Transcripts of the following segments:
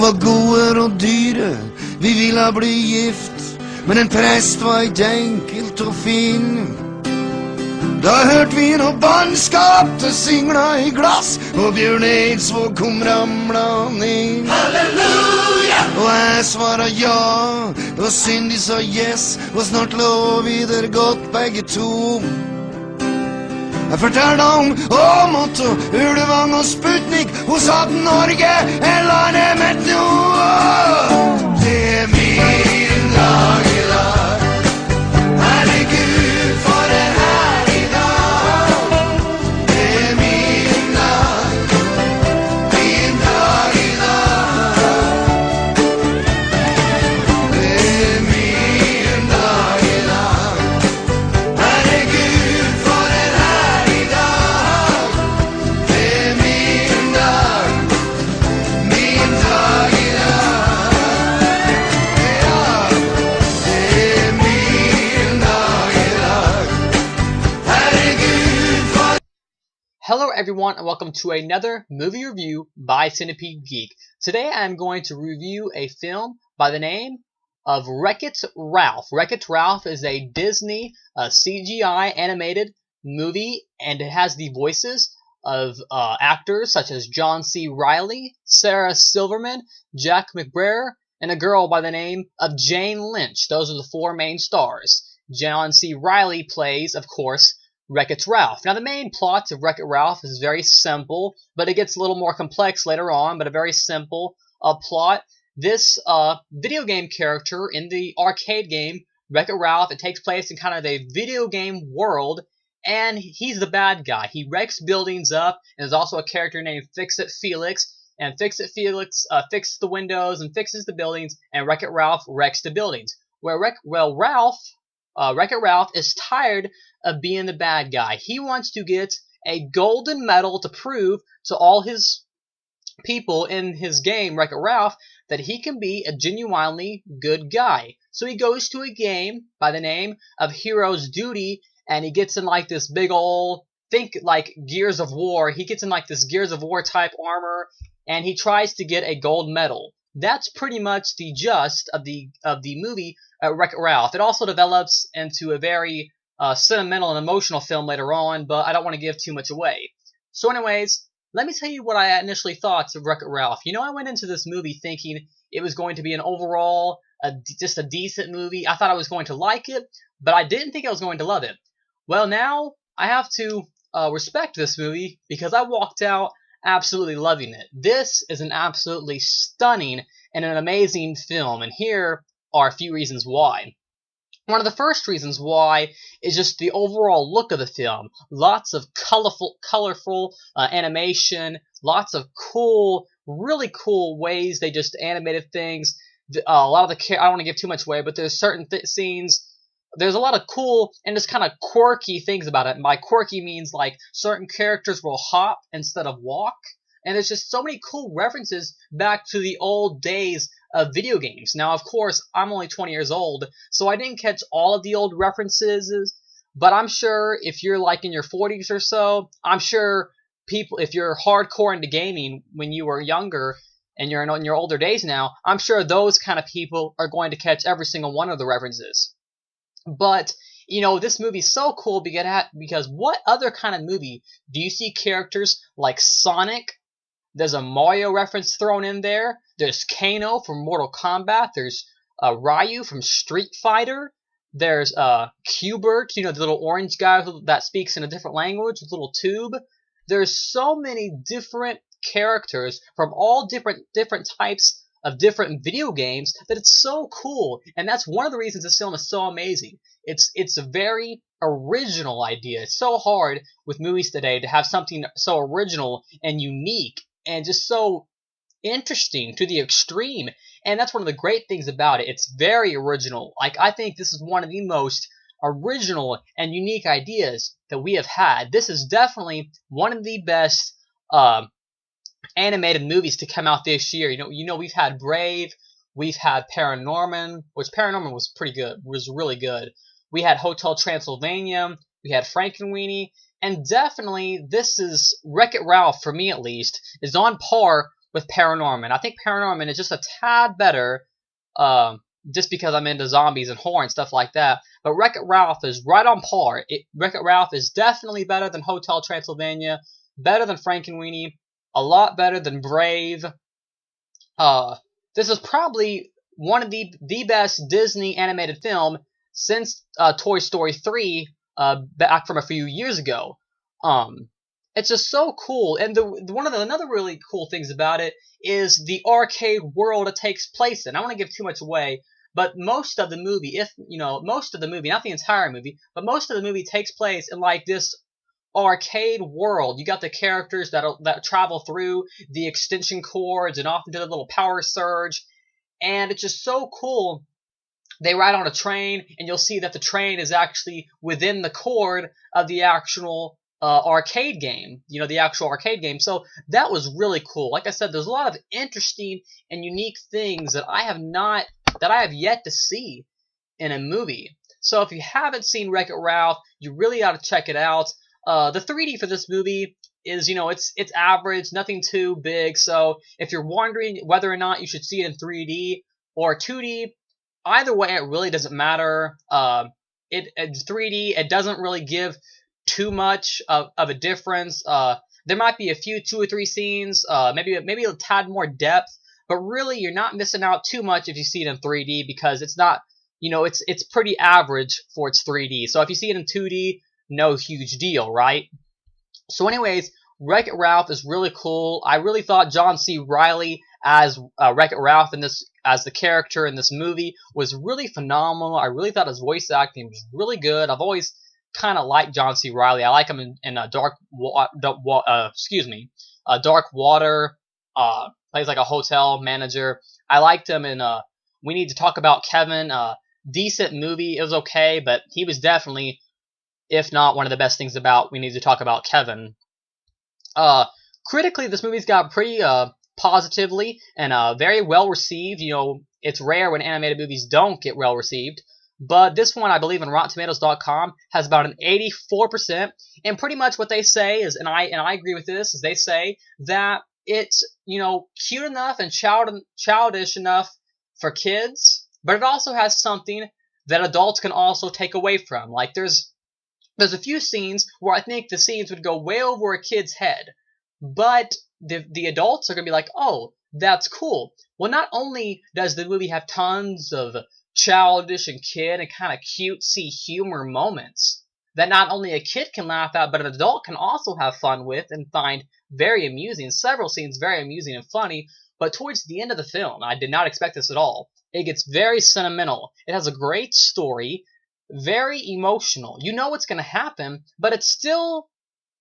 var gode og dyre, vi ville bli gift, men en prest var ikke enkelt å finne. Da hørte vi noe bannskap, det singla i glass, og Bjørn Eidsvåg kom ramla ned. Halleluja! Og jeg svaret ja, og Cindy sa yes, og snart lå vi der godt begge to. Jeg fortalte om Åmot og Ulvang og Sputnik, hun sa at Norge er landet mitt nå. Det er min dag i dag, herregud for en herlig dag. Det er min dag i dag. Det er min dag i dag, herregud for en herlig dag. Det er min dag i dag. Ja, det er min dag i dag, herregud for. Hello everyone and welcome to another movie review by Centipede Geek. Today I'm going to review a film by the name of Wreck-It Ralph. Wreck-It Ralph is a Disney CGI animated movie, and it has the voices of actors such as John C. Reilly, Sarah Silverman, Jack McBrayer, and a girl by the name of Jane Lynch. Those are the four main stars. John C. Reilly plays, of course, Wreck-It Ralph. Now, the main plot of Wreck-It Ralph is very simple, but it gets a little more complex later on, but a very simple plot. This video game character in the arcade game, Wreck-It Ralph, it takes place in kind of a video game world, and he's the bad guy. He wrecks buildings up, and there's also a character named Fix-It Felix, and Fix-It Felix fixes the windows and fixes the buildings, and Wreck-It Ralph wrecks the buildings. Wreck-It Ralph is tired of being the bad guy. He wants to get a golden medal to prove to all his people in his game, Wreck-It Ralph, that he can be a genuinely good guy. So he goes to a game by the name of Hero's Duty, and he gets in like this big old, think like Gears of War. He gets in like this Gears of War type armor, and he tries to get a gold medal. That's pretty much the gist of the movie Wreck-It Ralph. It also develops into a very sentimental and emotional film later on, but I don't want to give too much away. So anyways, let me tell you what I initially thought of Wreck-It Ralph. You know, I went into this movie thinking it was going to be an overall, just a decent movie. I thought I was going to like it, but I didn't think I was going to love it. Well, now I have to respect this movie because I walked out absolutely loving it. This is an absolutely stunning and an amazing film, and here are a few reasons why. One of the first reasons why is just the overall look of the film. Lots of colorful animation, lots of cool, really cool ways they just animated things. A lot of I don't want to give too much away, but there's certain scenes. There's a lot of cool and just kind of quirky things about it. And by quirky means like certain characters will hop instead of walk. And there's just so many cool references back to the old days of video games. Now, of course, I'm only 20 years old, so I didn't catch all of the old references. But I'm sure if you're like in your 40s or so, I'm sure people, if you're hardcore into gaming when you were younger and you're in your older days now, I'm sure those kind of people are going to catch every single one of the references. But, you know, this movie's so cool because what other kind of movie do you see characters like Sonic? There's a Mario reference thrown in there. There's Kano from Mortal Kombat. There's Ryu from Street Fighter. There's Q*bert, you know, the little orange guy that speaks in a different language, with a little tube. There's so many different characters from all different types of different video games that it's so cool, and that's one of the reasons this film is so amazing. It's a very original idea. It's so hard with movies today to have something so original and unique and just so interesting to the extreme, and that's one of the great things about it. It's very original. Like, I think this is one of the most original and unique ideas that we have had. This is definitely one of the best animated movies to come out this year. You know, we've had Brave, we've had Paranorman, which Paranorman was pretty good, was really good. We had Hotel Transylvania, we had Frankenweenie, and definitely this is Wreck-It Ralph, for me at least, is on par with Paranorman. I think Paranorman is just a tad better, just because I'm into zombies and horror and stuff like that. But Wreck-It Ralph is right on par. Wreck-It Ralph is definitely better than Hotel Transylvania, better than Frankenweenie, a lot better than Brave. This is probably one of the best Disney animated film since Toy Story 3, back from a few years ago. It's just so cool, and another really cool things about it is the arcade world it takes place in. I don't want to give too much away, but most of the movie, not the entire movie, but most of the movie takes place in like this arcade world. You got the characters that travel through the extension cords and often do the little power surge, and it's just so cool. They ride on a train, and you'll see that the train is actually within the cord of the actual arcade game. The actual arcade game. So that was really cool. Like I said, there's a lot of interesting and unique things that I have yet to see in a movie. So if you haven't seen Wreck-It Ralph, you really ought to check it out. The 3D for this movie is, it's average, nothing too big. So if you're wondering whether or not you should see it in 3D or 2D, either way, it really doesn't matter. 3D, it doesn't really give too much of a difference. There might be a few 2 or 3 scenes, maybe a tad more depth, but really you're not missing out too much if you see it in 3D, because it's not, it's pretty average for its 3D. So if you see it in 2D, no huge deal, right? So anyways, Wreck-It Ralph is really cool. I really thought John C. Reilly as Wreck-It Ralph as the character in this movie was really phenomenal. I really thought his voice acting was really good. I've always kind of liked John C. Reilly. I like him in Dark Water. Plays like a hotel manager. I liked him in We Need to Talk About Kevin. Decent movie. It was okay, but he was definitely, if not one of the best things about We Need to Talk About Kevin. Critically, this movie's got pretty positively and very well received. It's rare when animated movies don't get well received. But this one, I believe, in RottenTomatoes.com has about an 84%, and pretty much what they say is, and I agree with this, is they say that it's cute enough and childish enough for kids, but it also has something that adults can also take away from. Like there's a few scenes where I think the scenes would go way over a kid's head, but the adults are gonna be like, oh, that's cool. Well, not only does the movie have tons of childish and kid and kind of cutesy humor moments that not only a kid can laugh at, but an adult can also have fun with and find very amusing. Several scenes very amusing and funny, but towards the end of the film, I did not expect this at all. It gets very sentimental. It has a great story, very emotional. You know what's going to happen, but it still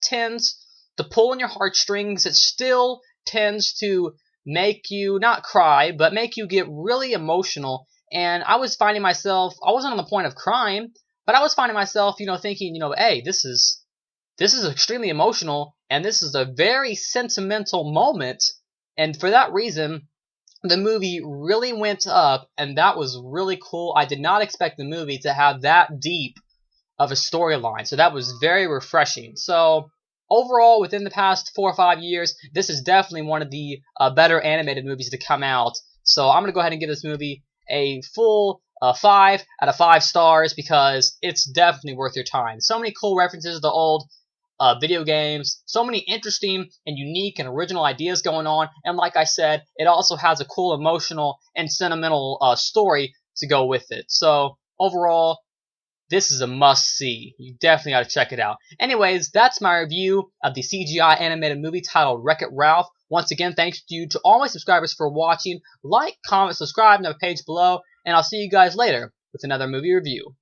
tends to pull on your heartstrings. It still tends to make you not cry, but make you get really emotional. And I was finding myself, I wasn't on the point of crying, but I was finding myself, thinking, hey, this is extremely emotional, and this is a very sentimental moment. And for that reason, the movie really went up, and that was really cool. I did not expect the movie to have that deep of a storyline, so that was very refreshing. So overall, within the past 4 or 5 years, this is definitely one of the better animated movies to come out. So I'm going to go ahead and give this movie a full 5 out of 5 stars, because it's definitely worth your time. So many cool references to old video games, so many interesting and unique and original ideas going on, and like I said, it also has a cool emotional and sentimental story to go with it. So overall, this is a must-see. You definitely got to check it out. Anyways, that's my review of the CGI animated movie titled Wreck-It Ralph. Once again, thanks to all my subscribers for watching. Like, comment, subscribe, and have a page below, and I'll see you guys later with another movie review.